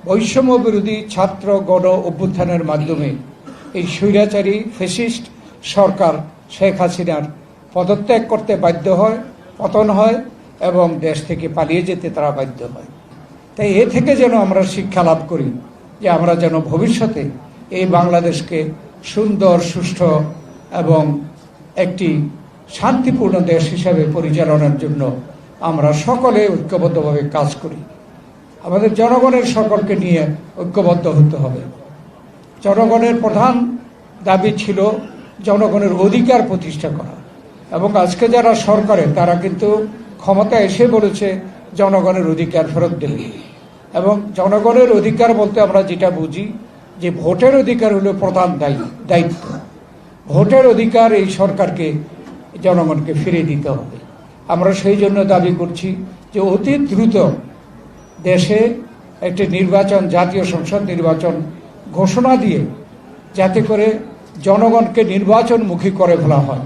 বৈষম্য বিরোধী ছাত্র গণ অভ্যুত্থানের মাধ্যমে এই স্বৈরাচারী ফ্যাসিস্ট সরকার শেখ হাসিনার পদত্যাগ করতে বাধ্য হয়, পতন হয় এবং দেশ থেকে পালিয়ে যেতে তারা বাধ্য হয়। তাই এ থেকে যেন আমরা শিক্ষা লাভ করি যে আমরা যেন ভবিষ্যতে এই বাংলাদেশকে সুন্দর, সুষ্ঠু এবং একটি শান্তিপূর্ণ দেশ হিসাবে পরিচালনার জন্য আমরা সকলে ঐক্যবদ্ধভাবে কাজ করি। আমাদের জনগণের সকলকে নিয়ে ঐক্যবদ্ধ হতে হবে। জনগণের প্রধান দাবি ছিল জনগণের অধিকার প্রতিষ্ঠা করা, এবং আজকে যারা সরকারে তারা কিন্তু ক্ষমতা এসে বলেছে জনগণের অধিকার ফেরত দেবে। এবং জনগণের অধিকার বলতে আমরা যেটা বুঝি যে ভোটের অধিকার হলো প্রধান দায়িত্ব। ভোটের অধিকার এই সরকারকে, জনগণকে ফিরে দিতে হবে। আমরা সেই জন্য দাবি করছি যে অতি দ্রুত দেশে একটি নির্বাচন, জাতীয় সংসদ নির্বাচন ঘোষণা দিয়ে যাতে করে জনগণকে নির্বাচনমুখী করে ফেলা হয়।